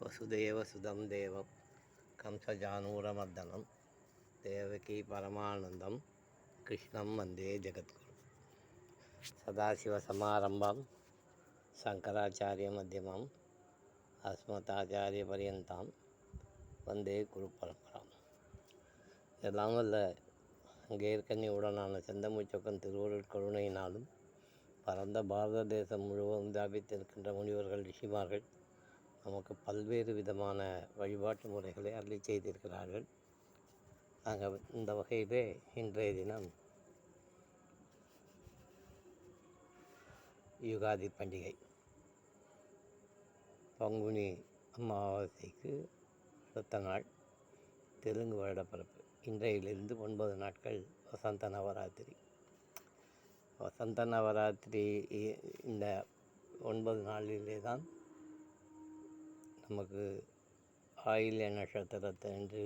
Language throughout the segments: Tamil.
வசுதேவசுதம் தேவம் கம்சஜானூரமர்தனம் தேவகி பரமானந்தம் கிருஷ்ணம் வந்தே ஜெகத்குரு. சதாசிவசமாரம்பம் சங்கராச்சாரிய மத்தியமம் அஸ்மதாச்சாரிய பரியந்தாம் வந்தே குரு பரம்பராம். எல்லாம் வல்ல அங்கேற்கனி உடனான செந்தமிழ்ச்சொக்கன் திருவருள் கருணையினாலும் பரந்த பாரத தேசம் முழுவதும் வியாபித்திருக்கின்ற முனிவர்கள் ரிஷிமார்கள் நமக்கு பல்வேறு விதமான வழிபாட்டு முறைகளை அருளி செய்திருக்கிறார்கள். நாங்கள் இந்த வகையிலே இன்றைய தினம் யுகாதி பண்டிகை பங்குனி அமாவாசைக்கு அடுத்த நாள் தெலுங்கு வருடப்பிறப்பு. இன்றையிலிருந்து 9 நாட்கள் வசந்த நவராத்திரி. வசந்த நவராத்திரி இந்த 9 நாளிலே தான் நமக்கு ஆயில்ய நட்சத்திரத்தன்று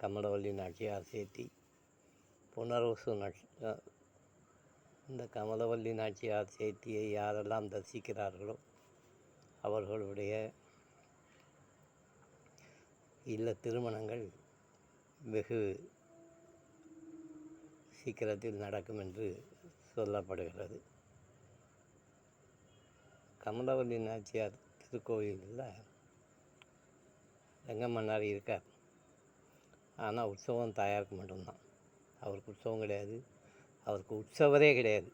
கமலவல்லி நாச்சியார் சேர்த்தி புனர்வசு இந்த கமலவல்லி நாச்சியார் சேர்த்தியை யாரெல்லாம் தரிசிக்கிறார்களோ அவர்களுடைய இல்ல திருமணங்கள் வெகு சீக்கிரத்தில் நடக்கும் என்று சொல்லப்படுகிறது. கமலவல்லி நாச்சியார் திருக்கோயிலில் ரங்கமன்னார் இருக்கார். ஆனால் உற்சவம் தாயாருக்கு மட்டும்தான். அவருக்கு உற்சவம் கிடையாது, அவருக்கு உற்சவரே கிடையாது.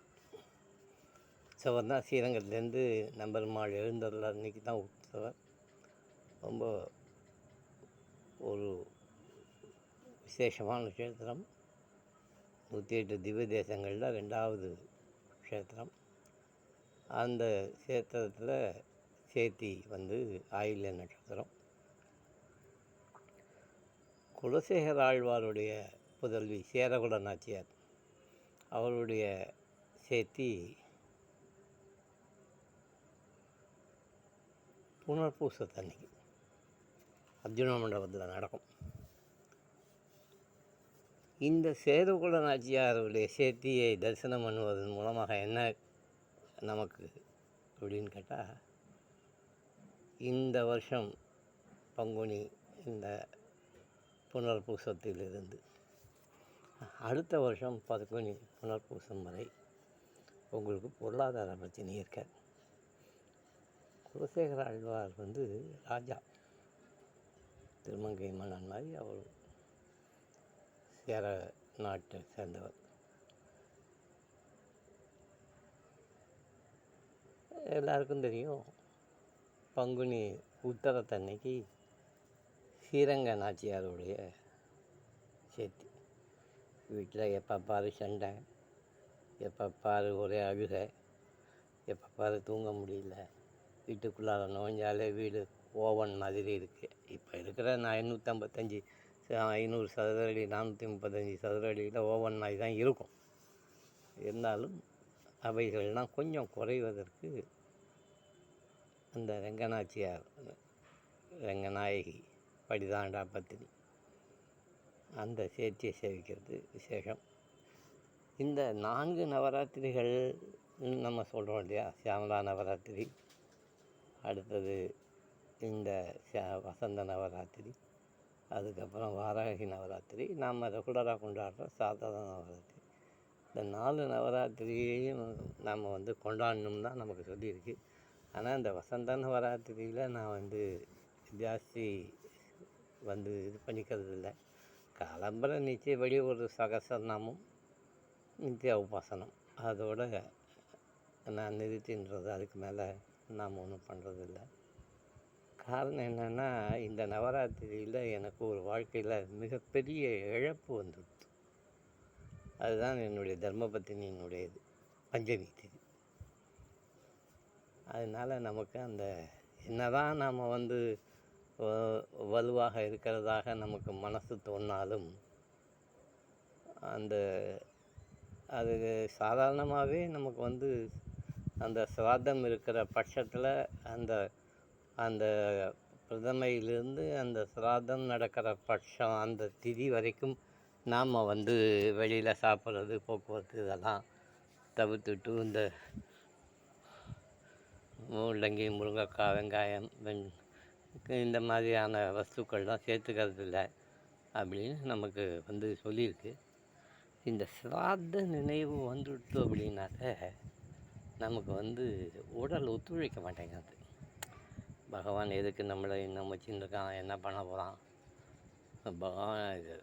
உற்சவர் தான் ஸ்ரீரங்கத்துலேருந்து நம்பெருமாள் எழுந்தருள் அன்றைக்கி தான் உற்சவர். ரொம்ப ஒரு விசேஷமான க்ஷேத்திரம். 108 திவ்ய தேசங்களில் 2வது க்ஷேத்திரம். அந்த க்ஷேத்திரத்தில் சேர்த்தி ஆயில்ய நட்சத்திரம். குலசேகர ஆழ்வாருடைய புதல்வி சேரகுல நாச்சியார் அவருடைய சேர்த்தி புனர்பூசத்தன்னைக்கு அர்ஜுன மண்டபத்தில் நடக்கும். இந்த சேரகுல நாச்சியாருடைய சேர்த்தியை தரிசனம் பண்ணுவதன் மூலமாக என்ன நமக்கு அப்படின்னு கேட்டால், இந்த வருஷம் பங்குனி இந்த புனர்பூசத்திலிருந்து அடுத்த வருஷம் பங்குனி புனர்பூசம் வரை உங்களுக்கு பொருளாதார பிரச்சனை இருக்காது. குலசேகர ஆழ்வார் ராஜா, திருமங்கை மன்னன் மாதிரி அவர் சேர நாட்டை சேர்ந்தவர். எல்லாருக்கும் தெரியும், பங்குனி உத்தரத்தன்னைக்கு ஸ்ரீரங்க நாச்சியாருடைய சேர்த்தி. வீட்டில் எப்போ பாரு சண்டை, எப்போ பாரு ஒரே அழுகை, எப்போ பாரு தூங்க முடியல, வீட்டுக்குள்ளார நுழைஞ்சாலே வீடு ஓவன் மாதிரி இருக்குது. இப்போ இருக்கிற 555 500 சதுர அடி 435 சதுர அடியில் ஓவன் மாதிரி தான் இருக்கும். இருந்தாலும் அவைகள்லாம் கொஞ்சம் குறைவதற்கு அந்த ரங்கநாச்சியார், ரங்கநாயகி படிதாண்டா பத்தினி அந்த சேர்த்தியை சேவிக்கிறது விசேஷம். இந்த 4 நவராத்திரிகள் நம்ம சொல்கிறோம் இல்லையா, சியாமலா நவராத்திரி, அடுத்தது இந்த வசந்த நவராத்திரி, அதுக்கப்புறம் வாராகி நவராத்திரி, நாம் ரெகுலராக கொண்டாடுற சாதாரண நவராத்திரி. இந்த 4 நவராத்திரியையும் நாம் கொண்டாடணும் தான் நமக்கு சொல்லியிருக்கு. ஆனால் இந்த வசந்த நவராத்திரியில் நான் ஜாஸ்தி இது பண்ணிக்கிறது இல்லை. காலம்பரை நிச்சயப்படி ஒரு சகசரநாமம், நித்திய உபாசனம், அதோடு நான் நிறுத்தின்றது. அதுக்கு மேலே நாம் ஒன்றும் பண்ணுறதில்ல. காரணம் என்னென்னா, இந்த நவராத்திரியில் எனக்கு ஒரு வாழ்க்கையில் மிகப்பெரிய இழப்பு வந்துடுது. அதுதான் என்னுடைய தர்மபத்தினியினுடையது, பஞ்சமி திதி. அதனால் நமக்கு என்னதான் நாம் வலுவாக இருக்கிறதாக நமக்கு மனசு தோணினாலும், அது சாதாரணமாகவே நமக்கு அந்த சிராதம் இருக்கிற பட்சத்தில் அந்த பிரதமையிலிருந்து அந்த சிராதம் நடக்கிற பட்சம் அந்த திதி வரைக்கும் நாம் வெளியில் சாப்பிட்றது, போக்குவரத்து இதெல்லாம் தவிர்த்துட்டு இந்த முள்ளங்கி, முருங்கைக்காய், வெங்காயம், இந்த மாதிரியான வஸ்துக்கள்லாம் சேர்த்துக்கிறது இல்லை அப்படின்னு நமக்கு வந்து சொல்லியிருக்கு. இந்த சிராத்த நினைவு வந்துவிட்டு அப்படின்னாக்க நமக்கு வந்து உடல் ஒத்துழைக்க மாட்டேங்குது. பகவான் எதுக்கு நம்மளை இன்னும் வச்சுன்னு இருக்கான், என்ன பண்ண போகிறான் பகவான் இது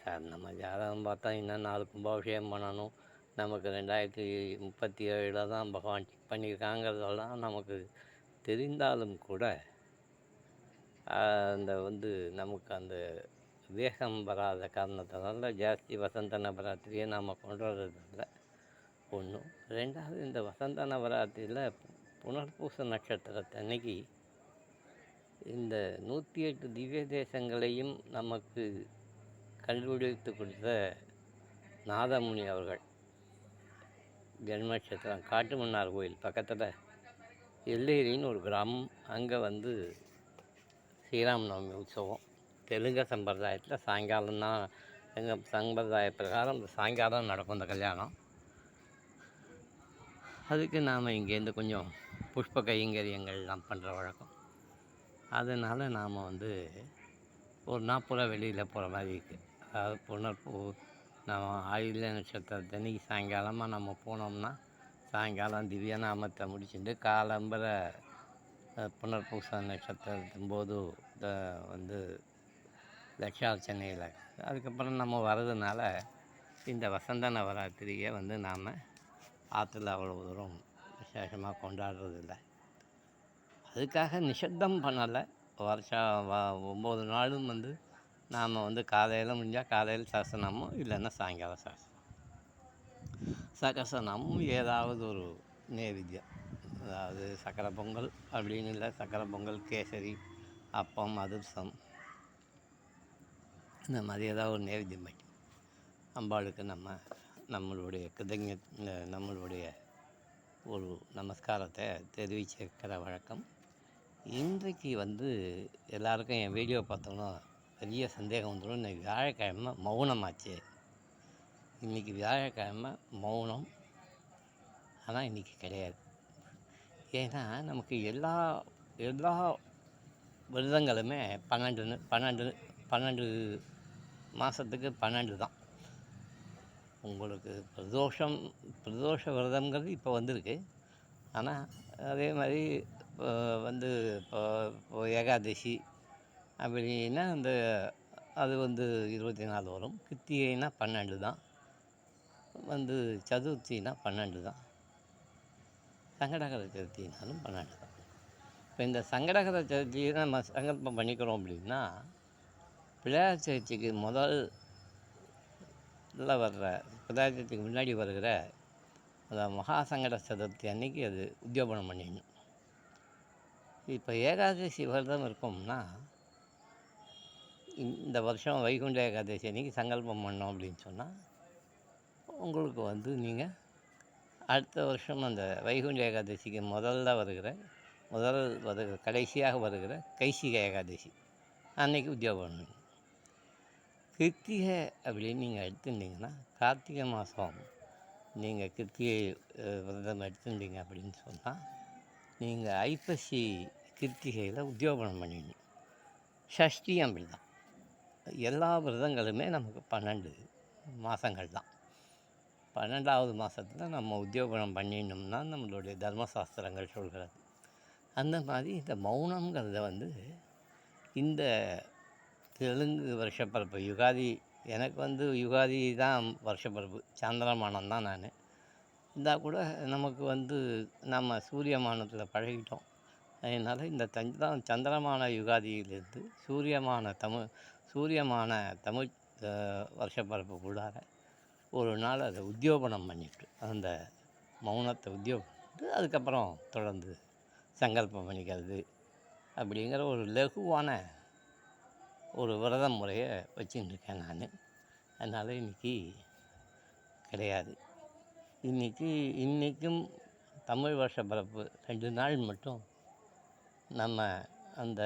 சார். நம்ம ஜாதகம் பார்த்தா இன்னும் 4 கும்பாபிஷேகம் பண்ணணும், நமக்கு 2037 தான் பகவான் டிக் பண்ணியிருக்காங்கிறதெல்லாம் நமக்கு தெரிந்தாலும் கூட அந்த வந்து நமக்கு அந்த வேகம் வராத காரணத்தினால ஜாஸ்தி வசந்த நவராத்திரியை நாம் கொண்டாடுறதில்ல. ஒன்று. 2வது, இந்த வசந்த நவராத்திரியில் புனர்பூச நட்சத்திரத்தன்னைக்கு இந்த 108 திவ்ய தேசங்களையும் நமக்கு கண்டுபிடித்து கொடுத்த நாதமுனி அவர்கள் ஜென்மநட்சத்திரம் காட்டுமன்னார் கோயில் பக்கத்தில் எல்லேரின்னு ஒரு கிராமம். அங்கே வந்து ஸ்ரீராமநவமி உற்சவம் தெலுங்கு சம்பிரதாயத்தில் சாயங்காலம் தான். எங்கள் சம்பிரதாய பிரகாரம் இந்த சாயங்காலம் நடக்கும் இந்த கல்யாணம். அதுக்கு நாம் இங்கேருந்து கொஞ்சம் புஷ்ப கைங்கரியங்கள்லாம் பண்ணுற வழக்கம். அதனால் நாம் வந்து ஒரு நாள் வெளியில் போகிற மாதிரி இருக்குது. அதாவது நம்ம ஆயில்ய நட்சத்திரத்தன்னைக்கு சாயங்காலமாக நம்ம போனோம்னா சாயங்காலம் திவ்ய நாமத்தை முடிச்சுட்டு காலம்பர புனர்பூச நட்சத்திரத்தின் போது வந்து லட்சார்ச்சனையில் அதுக்கப்புறம் நம்ம வர்றதுனால இந்த வசந்த நவராத்திரியை வந்து நாம் ஆற்றுல அவ்வளோ தூரம் விசேஷமாக கொண்டாடுறதில்ல. அதுக்காக நிஷத்தம் பண்ணலை. வருஷம் 9 நாளும் வந்து நாம் வந்து காலையில் முடிஞ்சால் காலையில் சகசநாமம், இல்லைன்னா சாயங்காலம் சகசநாமம் ஏதாவது ஒரு நைவேத்தியம். அதாவது சக்கரை பொங்கல் அப்படின்னு இல்லை, சக்கரை பொங்கல், கேசரி, அப்பம், அதிரசம், இந்த மாதிரி ஏதாவது ஒரு நைவேத்தியம் பண்ணி அம்பாளுக்கு நம்மளுடைய நம்மளுடைய ஒரு நமஸ்காரத்தை தெரிவிச்சிருக்கிற வழக்கம். இன்றைக்கு வந்து எல்லாருக்கும் என் வீடியோ பார்த்தோன்னா பெரிய சந்தேகம் வந்துடும். இன்றைக்கி வியாழக்கிழமை மௌனமாச்சு, இன்றைக்கி வியாழக்கிழமை மௌனம். ஆனால் இன்றைக்கி கிடையாது. ஏன்னா நமக்கு எல்லா விரதங்களுமே 12 மாதத்துக்கு 12 தான். உங்களுக்கு பிரதோஷ விரதங்கிறது இப்போ வந்திருக்கு. ஆனால் அதே மாதிரி வந்து இப்போ ஏகாதசி அப்படின்னா அது வந்து 24 வரும். கிருத்திகைனா 12 தான். வந்து சதுர்த்தினா 12 தான். சங்கடகர சதுர்த்தினாலும் 12 தான். இப்போ இந்த சங்கடகர சதுர்த்தியை நம்ம சங்கல்பம் பண்ணிக்கிறோம் அப்படின்னா பிள்ளையார் சதுர்த்திக்கு முதல்ல வர்ற பிள்ளையார் சதுர்த்திக்கு முன்னாடி வருகிற அந்த மகா சங்கட சதுர்த்தி அன்னைக்கு அது உத்தியோபனம் பண்ணிடணும். இப்போ ஏகாதசி விரதம் இருக்கோம்னா இந்த வருஷம் வைகுண்ட ஏகாதசி அன்றைக்கி சங்கல்பம் பண்ணோம் அப்படின்னு சொன்னால் உங்களுக்கு வந்து நீங்கள் அடுத்த வருஷம் அந்த வைகுண்ட ஏகாதசிக்கு கடைசியாக வருகிற கைசிக ஏகாதசி அன்றைக்கி உத்தியோகம். கிருத்திகை அப்படின்னு நீங்கள் எடுத்துட்டிங்கன்னா கார்த்திகை மாதம் நீங்கள் கிருத்திகை விரதம் எடுத்துட்டீங்க அப்படின்னு சொன்னால் நீங்கள் ஐப்பசி கிருத்திகையில் உத்தியோகனம் பண்ணிடணும். சஷ்டியும் அப்படி தான். எல்லா விரதங்களுமே நமக்கு 12 மாதங்கள் தான். 12வது மாதத்தில் நம்ம உத்தியோகனம் பண்ணிடணும்னா நம்மளுடைய தர்மசாஸ்திரங்கள் சொல்கிறது. அந்த மாதிரி இந்த மௌனங்கிறத வந்து இந்த தெலுங்கு வருஷப்பரப்பு யுகாதி, எனக்கு வந்து யுகாதி தான் வருஷப்பரப்பு, சந்திரமானம் தான் நான். இருந்தால் கூட நமக்கு வந்து நம்ம சூரியமானத்தில் பழகிட்டோம். அதனால் இந்த சந்திரமான யுகாதியிலேருந்து சூரியமான தமிழ் வருஷப்பரப்புக்குள்ளார ஒரு நாள் அதை உத்தியோபனம் பண்ணிவிட்டு அந்த மௌனத்தை உத்தியோகம் அதுக்கப்புறம் தொடர்ந்து சங்கல்பம் பண்ணிக்கிறது அப்படிங்கிற ஒரு லகுவான ஒரு விரத முறையை வச்சுன்னு இருக்கேன் நான். அதனால் இன்றைக்கி கிடையாது. இன்றைக்கும் தமிழ் வருஷப்பரப்பு 2 நாள் மட்டும் நம்ம அந்த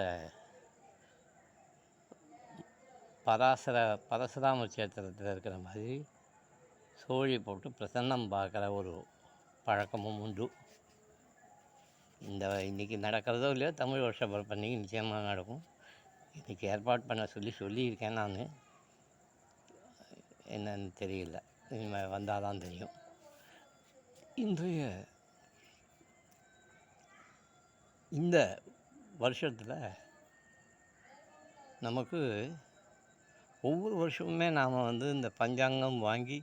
பரசுராம கஷேத்திரத்தில் இருக்கிற மாதிரி சோழி போட்டு பிரசன்னம் பார்க்குற ஒரு பழக்கமும் உண்டு. இன்றைக்கி நடக்கிறதோ இல்லையோ தமிழ் வருஷ பிறப்பு அன்றைக்கி நிச்சயமாக நடக்கும். இன்றைக்கி ஏற்பாடு பண்ண சொல்லியிருக்கேன் நான். என்னன்னு தெரியல, இனிமேல் வந்தால் தான் தெரியும். இன்றைய இந்த வருஷத்தில் நமக்கு ஒவ்வொரு வருஷமுமே நாம் இந்த பஞ்சாங்கம் வாங்கி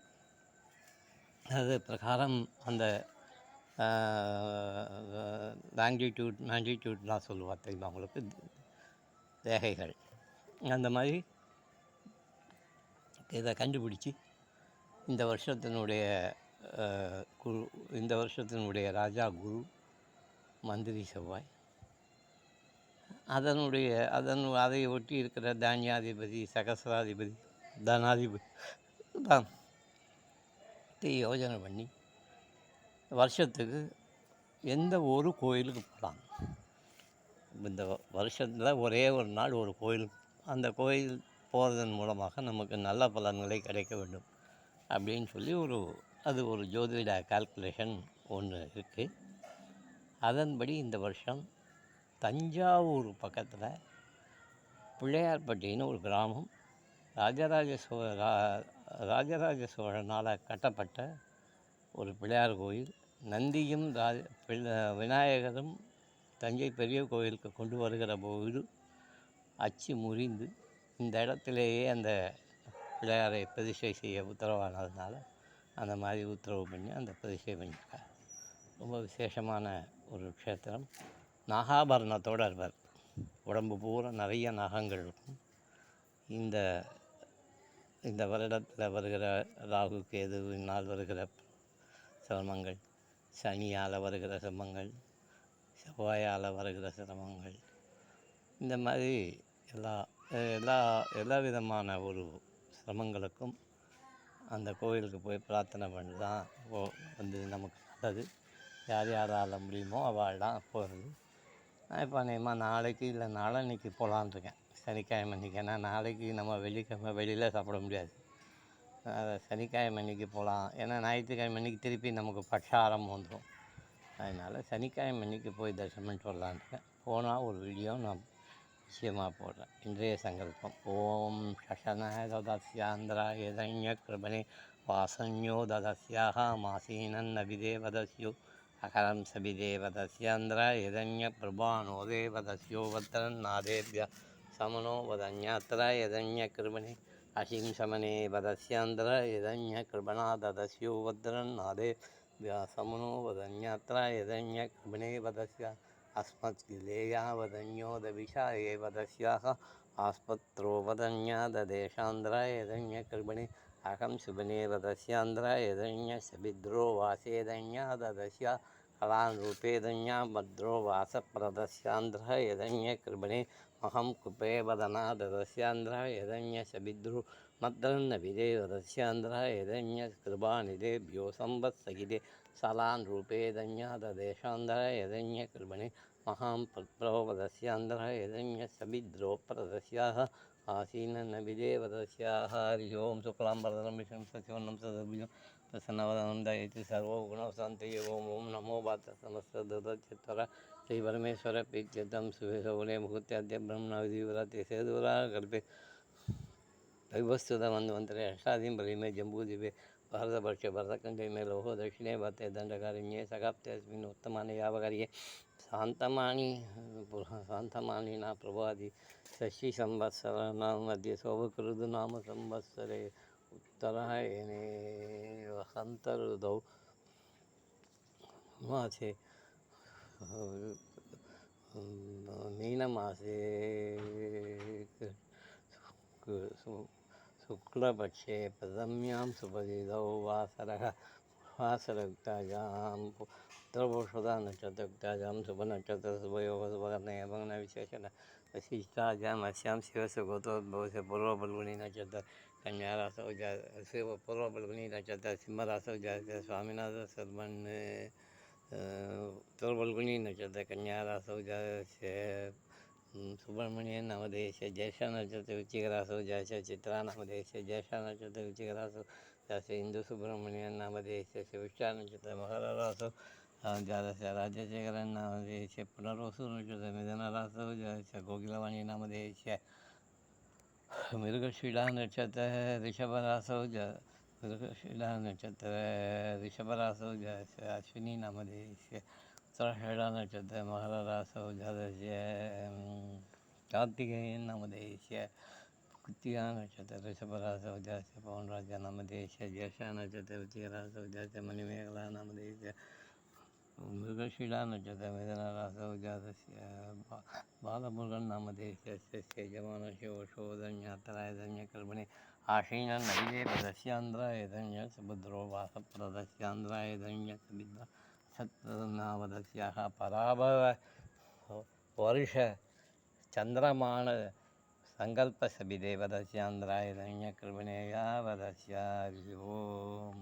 அது பிரகாரம் அந்த மேண்டிடியூட்லாம் சொல்லுவா தெரியுமா அவங்களுக்கு, ரேகைகள், அந்த மாதிரி இதை கண்டுபிடிச்சி இந்த வருஷத்தினுடைய ராஜா குரு, மந்திரி செவ்வாய், அதை ஒட்டி இருக்கிற தானியாதிபதி, சகசிராதிபதி, தனாதிபதி யோஜனை பண்ணி வருஷத்துக்கு எந்த ஒரு கோயிலுக்கு போகலாம். இந்த வருஷத்தில் ஒரே ஒரு நாள் ஒரு கோயிலுக்கு, அந்த கோயில் போகிறதன் மூலமாக நமக்கு நல்ல பலன்களை கிடைக்க வேண்டும் அப்படின்னு சொல்லி அது ஒரு ஜோதிட கால்குலேஷன் ஒன்று இருக்குது. அதன்படி இந்த வருஷம் தஞ்சாவூர் பக்கத்தில் பிள்ளையார்பட்டின்னு ஒரு கிராமம், ராஜராஜ சோழனால் கட்டப்பட்ட ஒரு பிள்ளையார் கோயில். நந்தியும் விநாயகரும் தஞ்சை பெரிய கோயிலுக்கு கொண்டு வருகிற போது அச்சு முறிந்து இந்த இடத்திலேயே அந்த பிள்ளையாரை பிரதிஷ்டை செய்ய உத்தரவானதுனால அந்த மாதிரி உத்தரவு பண்ணி அந்த பிரதிஷ்டை பண்ணியிருக்கார். ரொம்ப விசேஷமான ஒரு க்ஷேத்திரம். நாகாபரணத்தோடு இருப்பார், உடம்பு பூரா நிறைய நகங்கள் இருக்கும். இந்த வருடத்தில் வருகிற ராகு கேதுவினால் வருகிற சிரமங்கள், சனியால் வருகிற சிரமங்கள், செவ்வாயால் வருகிற சிரமங்கள், இந்த மாதிரி எல்லா விதமான ஒரு சிரமங்களுக்கும் அந்த கோயிலுக்கு போய் பிரார்த்தனை பண்ணி தான் நமக்கு நல்லது. யாரால் முடியுமோ அவள்லாம் போகிறது. நான் இப்போ அநேகமாக நாளைக்கு இல்லை நாளன்னைக்கு போகலான்னு இருக்கேன், சனிக்கிழமை அன்றைக்கி. ஏன்னா நாளைக்கு நம்ம வெள்ளிக்கிழமை வெளியில் சாப்பிட முடியாது, சனிக்கிழமை அன்றைக்கி போகலாம். ஏன்னா ஞாயிற்றுக்கிழமை அன்றைக்கி திருப்பி நமக்கு பட்சாரம் வந்துடும். அதனால் சனிக்கிழமை அன்றைக்கி போய் தரிசனம் பண்ணிட்டு வரலான்னு இருக்கேன். போனால் ஒரு வீடியோ நான் நிச்சயமாக போடுறேன். இன்றைய சங்கல்பம்: ஓம் சசன ததஸ்யாந்திராய தைன்ய கிருபணே வாசன்யோ ததஸ்யாக மாசீனன் நபிதேவதஸ்யோ அகரம் சபிதேவதஸ்யாந்திராய தைன்ய பிரபானோ தேவதஸ்யோ வத்தரன் நாதேவ்ய சமனோ வதன்யாத்திராய தைன்ய கிருபணே அசிம் சமனே வதஸ்யாந்திராய தைன்ய கிருபணா ததஸ்யோ வத்தரன் நாதேவ்ய சமனோ வதன்யாத்திராய தைன்ய கிருபணே வதஸ்யா अस्मत्गिलेया वदन्योदविषाये वदस्याः आस्पत्रो वदन्याददेशान्द्राय यदन्यकृर्मणे अहं शुभने वदस्यान्द्राय यदन्यशबिद्रो वासेदन्याददस्या कलानरूपेदन्या भद्रो वासप्रदस्यान्द्रः यदन्यकृर्मणे अहं कुपे वदनाददस्यान्द्राय यदन्यशबिद्रो मद्रन्नभिदे वदस्यान्द्रः यदन्यकृपानिदेभ्यो संवत्सगिदे सलानरूपेदन्याददेशान्द्रः यदन्यकृर्मणे महां प्रवदस्यान्द्रः यदन्यशबिद्रो प्रदस्याः आसीननभिदेवदस्याः हरि ओं शुक्लाम्बरधरं विष्णुं शशिवर्णं चतुर्भुजं प्रसन्नवदनं ध्यायेत् सर्वगुणशान्तये ओं नमो वातसमस्तदुदच्युतरा श्रीपरमेश्वर प्रीत्यर्थं सुविसौले मुहूर्त्याद्य ब्रह्मविधिव्रते सेदुराकल्पे दैवस्तुतमन्वन्तरे अष्टादीं बलिमे जम्बूद्वीपे भारतवर्षे भरतखण्डे मे लोहो दक्षिणे भरते दण्डकारण्ये सकाप्ते अस्मिन् उत्तमानि यावकार्ये शान्तमानिना प्रभादि षष्ठी संवत्सराणां मध्ये शोभकृतनाम संवत्सरे उत्तरायणे वसन्त ऋतौ मासे मीनमासे शुक्लपक्षे प्रथम्यां सुपतिथौ वासरयुक्तायां उत्तरपुरुषोत्तरनक्षत्रयुक्तायां शुभनक्षत्रशुभयोगशुभकर्णये भग्नविशेषण विशिष्टायाम् अस्यां शिवसुगोत्रोद्भवस्य पूर्वफल्गुनी नक्षत्र कन्याराशौ पूर्वफल्गुनी नक्षत्र सिंहराशौ जायते स्वामिनाथ शर्मन् उत्तरफल्गुनी नक्षत्र कन्याराशौ जायस्य सुब्रह्मण्यन नामधेयस्य ज्येष्ठा नक्षत्र वृश्चिकराशौ जायस्य चित्रा नामधेयस्य ज्येष्ठा नक्षत्र वृश्चिकराशौ जायस्य हिंदू सुब्रह्मण्यन नामधेयस्य शिविष्ठा नक्षत्र मकरराशौ जातस्य राजशेखरन् नामधेयस्य पुनर्वसु मिथुनरासौ जातस्य कोकिलवाणी नामधेयस्य मिरुगशीला नक्षत्र ऋषभरासौ मिरुगशीला नक्षत्र ऋषभरासौ जातस्य अश्विनी नामधेयस्य उत्तराषाढा नक्षत्र मकररासौ जातस्य कार्तिकेयन् नामधेयस्य कृत्तिका नक्षत्र ऋषभरासौ जातस्य पवनराज नामधेयस्य ज्येष्ठा नक्षत्र वृश्चिकरासौ जातस्य मणिमेखला नामधेयस्य मृगशिला नक्षत्र मिथुनरासौ जातस्य बालमुरुगन् नामधेयस्य यजमानस्य वशोधन्यातरायधन्यकल्पने आशीननैवेदस्यान्द्रायधन्य सुभद्रो वासप्रदस्यान्द्रायधन्यसमिद्ध सत्नावदस्याः पराभव वर्ष चन्द्रमाण सङ्कल्पसभिदेवदस्यान्द्रायधन्यकल्पने यावदस्य ओम्